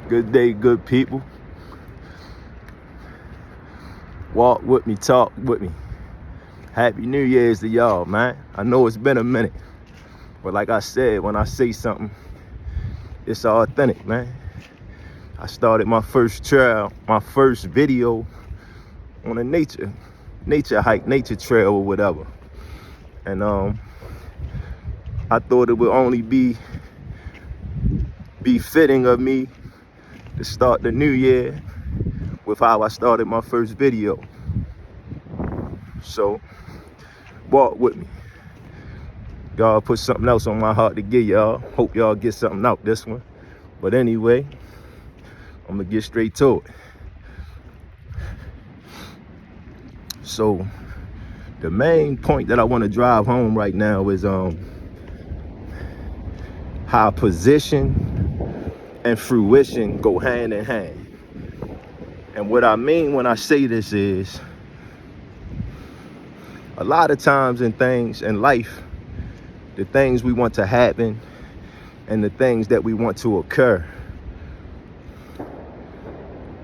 Good day, good people. Walk with me, talk with me. Happy New Year's to y'all, man. I know it's been a minute, but like I said, when I say something, it's authentic, man. I started my first trail, my first video on a nature hike, nature trail or whatever. And I thought it would only be fitting of me to start the new year with how I started my first video. So walk with me. God put something else on my heart to give y'all. Hope y'all get something out this one. But anyway, I'm gonna get straight to it. So the main point that I want to drive home right now is how position and fruition go hand in hand. And what I mean when I say this is, a lot of times in things in life, the things we want to happen and the things that we want to occur,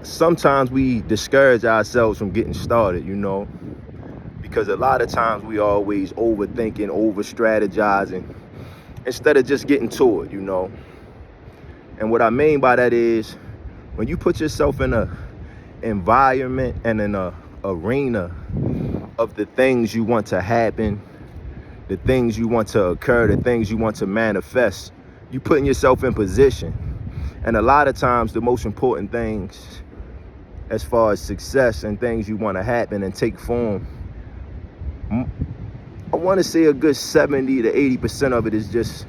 sometimes we discourage ourselves from getting started, you know, because a lot of times we always overthinking, over strategizing instead of just getting to it, you know. And what I mean by that is, when you put yourself in a environment and in a arena of the things you want to happen, the things you want to occur, the things you want to manifest, you putting yourself in position. And a lot of times the most important things as far as success and things you want to happen and take form, I want to say a good 70 to 80% of it is just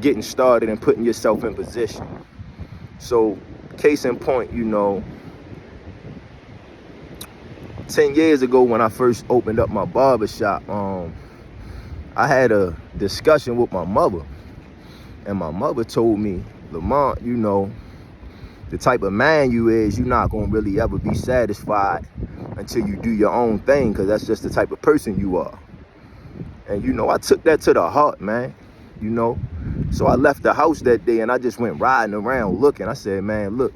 getting started and putting yourself in position. So case in point, you know, 10 years ago when I first opened up my barbershop, I had a discussion with my mother, and my mother told me, Lamont, you know, the type of man you is, you're not gonna really ever be satisfied until you do your own thing, because that's just the type of person you are. And you know, I took that to the heart, man, you know. So I left the house that day and I just went riding around looking. I said, man, look,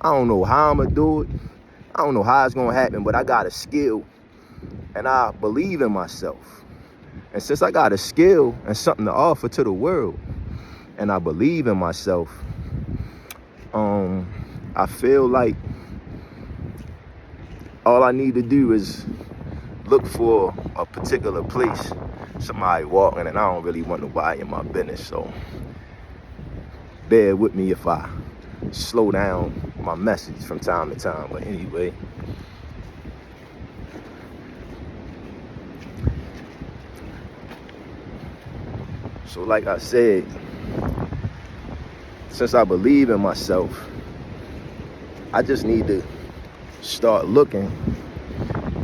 I don't know how I'm gonna do it. I don't know how it's gonna happen, but I got a skill and I believe in myself. And since I got a skill and something to offer to the world, and I believe in myself, I feel like all I need to do is look for a particular place, somebody walking, and I don't really want nobody in my business. So bear with me if I slow down my message from time to time. But anyway, so like I said, since I believe in myself, I just need to start looking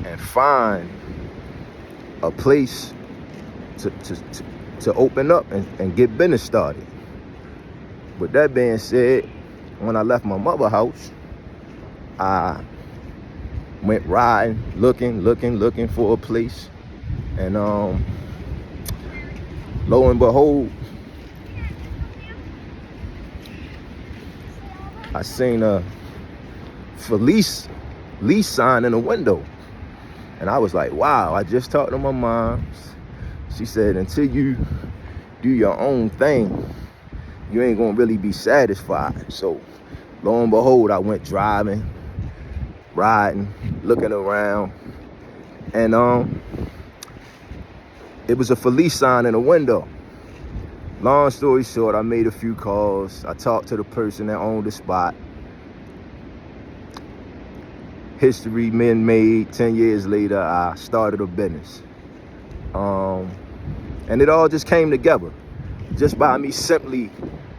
and find a place to open up and get business started. With that being said, when I left my mother's house, I went riding, looking for a place. And lo and behold, I seen a for lease sign in the window. And I was like, wow, I just talked to my mom. She said, until you do your own thing, you ain't gonna really be satisfied. So lo and behold, I went driving, riding, looking around, and it was a for lease sign in the window. Long story short, I made a few calls. I talked to the person that owned the spot. History been made. 10 years later, I started a business. And it all just came together just by me simply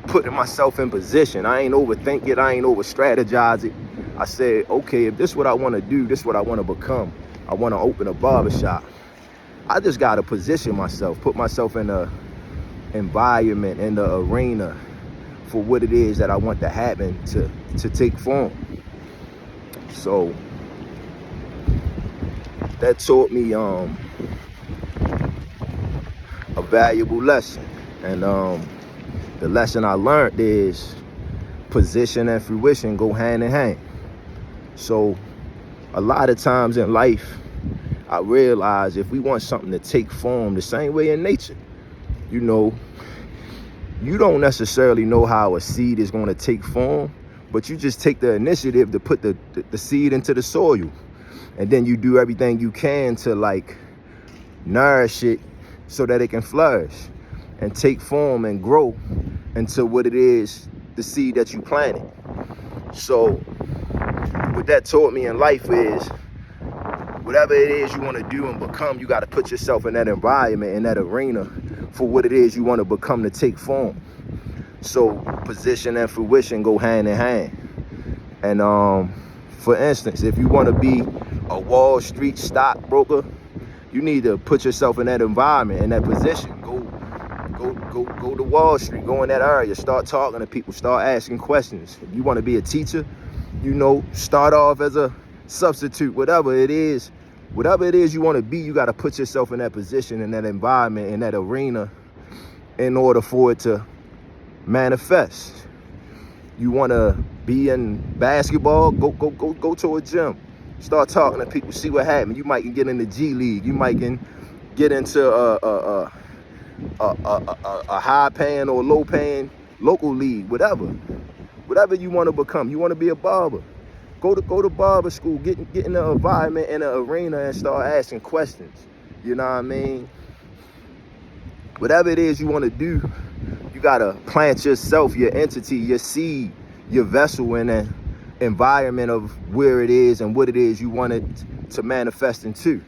putting myself in position. I ain't overthink it. I ain't over strategize it. I said, okay, if this is what I want to do, this is what I want to become. I want to open a barbershop. I just got to position myself, put myself in a environment, in the arena for what it is that I want to happen to take form. So that taught me a valuable lesson. And the lesson I learned is position and fruition go hand in hand. So a lot of times in life, I realize if we want something to take form the same way in nature, you know, you don't necessarily know how a seed is going to take form, but you just take the initiative to put the seed into the soil. And then you do everything you can to like nourish it so that it can flourish and take form and grow into what it is, the seed that you planted. So what that taught me in life is whatever it is you want to do and become, you got to put yourself in that environment, in that arena for what it is you want to become to take form. So position and fruition go hand in hand. And for instance, if you want to be a Wall Street stockbroker, you need to put yourself in that environment, in that position. Go to Wall Street, go in that area, start talking to people, start asking questions. If you want to be a teacher, you know, start off as a substitute, whatever it is you want to be, you got to put yourself in that position, in that environment, in that arena in order for it to manifest. You want to be in basketball, go to a gym, start talking to people, see what happens. You might get in the G League, you might get into a high-paying or low-paying local league, whatever you want to become. You want to be a barber, go to barber school, get in the environment, in the arena, and start asking questions. You know what I mean? Whatever it is you want to do, you got to plant yourself, your entity, your seed, your vessel in an environment of where it is and what it is you want it to manifest into.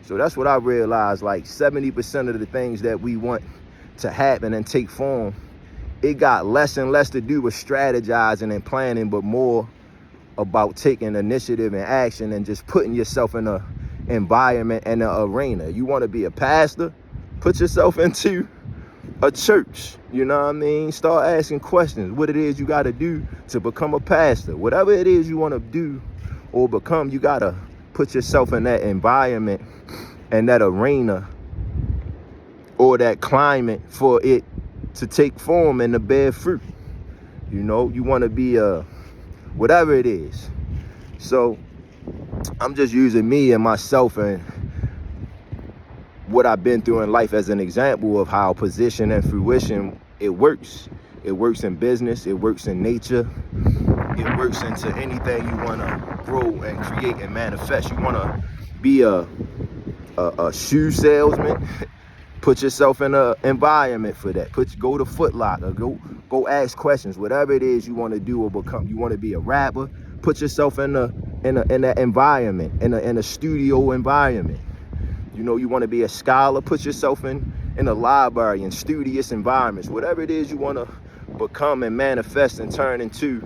So that's what I realized, like 70% of the things that we want to happen and take form, it got less and less to do with strategizing and planning, but more about taking initiative and action and just putting yourself in an environment and an arena. You want to be a pastor? Put yourself into a church, you know what I mean? Start asking questions, what it is you got to do to become a pastor. Whatever it is you want to do or become, you got to put yourself in that environment and that arena or that climate for it to take form and to bear fruit. You know, you want to be whatever it is. So I'm just using me and myself and what I've been through in life as an example of how position and fruition, it works. It works in business, it works in nature, it works into anything you want to grow and create and manifest. You want to be a shoe salesman, put yourself in an environment for that. Go to Foot Locker, go ask questions, whatever it is you want to do or become. You want to be a rapper, put yourself in that environment, in a studio environment. You know, you want to be a scholar, put yourself in a library, in studious environments. Whatever it is you want to become and manifest and turn into,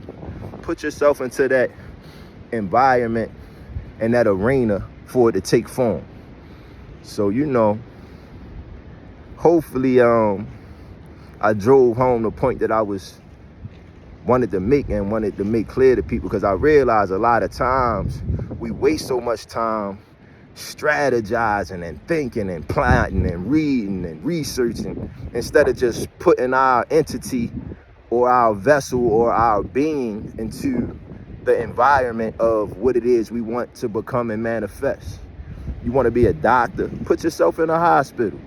put yourself into that environment and that arena for it to take form. So, you know, hopefully I drove home the point that I wanted to make clear to people, because I realize a lot of times we waste so much time strategizing and thinking and planning and reading and researching instead of just putting our entity or our vessel or our being into the environment of what it is we want to become and manifest. You want to be a doctor? Put yourself in a hospital.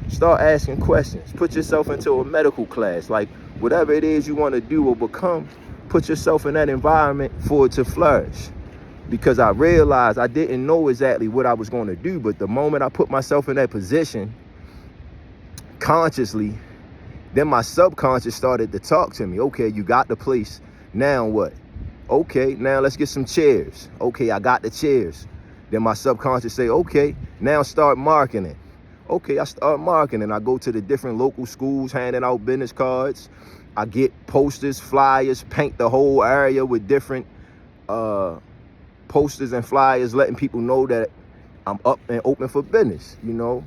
Start asking questions. Put yourself into a medical class. Like whatever it is you want to do or become, put yourself in that environment for it to flourish. Because I realized I didn't know exactly what I was going to do, but the moment I put myself in that position consciously, then my subconscious started to talk to me. Okay, you got the place. Now what? Okay, now let's get some chairs. Okay, I got the chairs. Then my subconscious say, okay, now start marketing. Okay, I start marketing. I go to the different local schools, handing out business cards. I get posters, flyers, paint the whole area with different posters and flyers, letting people know that I'm up and open for business, you know.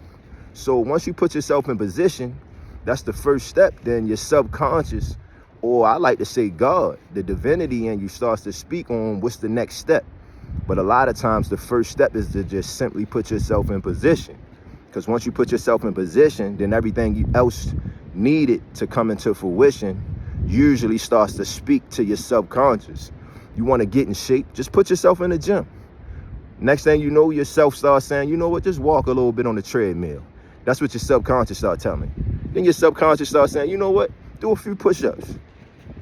So once you put yourself in position, that's the first step. Then your subconscious, or I like to say God, the divinity in you, starts to speak on what's the next step. But a lot of times the first step is to just simply put yourself in position. Because once you put yourself in position, then everything else needed to come into fruition usually starts to speak to your subconscious. You want to get in shape, just put yourself in the gym. Next thing you know, yourself starts saying, you know what, just walk a little bit on the treadmill. That's what your subconscious starts telling you. Then your subconscious starts saying, you know what, do a few push-ups.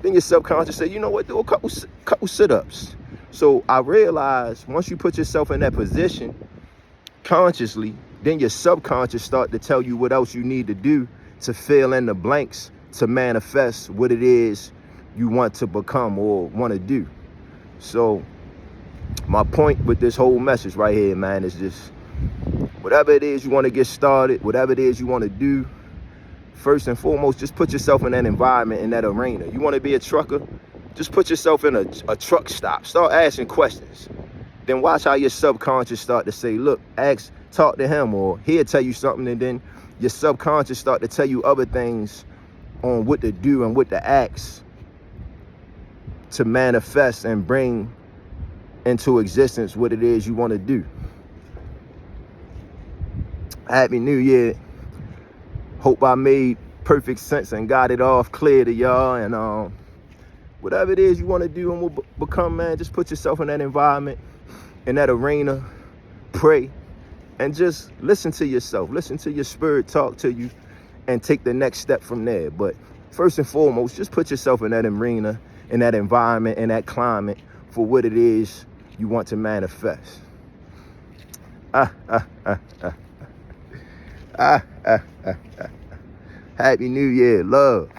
Then your subconscious say, you know what, do a couple sit-ups. So I realized once you put yourself in that position consciously, then your subconscious start to tell you what else you need to do to fill in the blanks to manifest what it is you want to become or want to do. So my point with this whole message right here, man, is just whatever it is you want to get started, whatever it is you want to do, first and foremost, just put yourself in that environment, in that arena. You want to be a trucker? Just put yourself in a truck stop. Start asking questions. Then watch how your subconscious start to say, look, talk to him, or he'll tell you something, and then your subconscious start to tell you other things on what to do and what to ask to manifest and bring into existence what it is you want to do. Happy New Year. Hope I made perfect sense and got it off clear to y'all. And whatever it is you want to do and will become, man, just put yourself in that environment, in that arena, pray, and just listen to yourself. Listen to your spirit talk to you and take the next step from there. But first and foremost, just put yourself in that arena, in that environment, in that climate for what it is you want to manifest. Happy New Year. Love.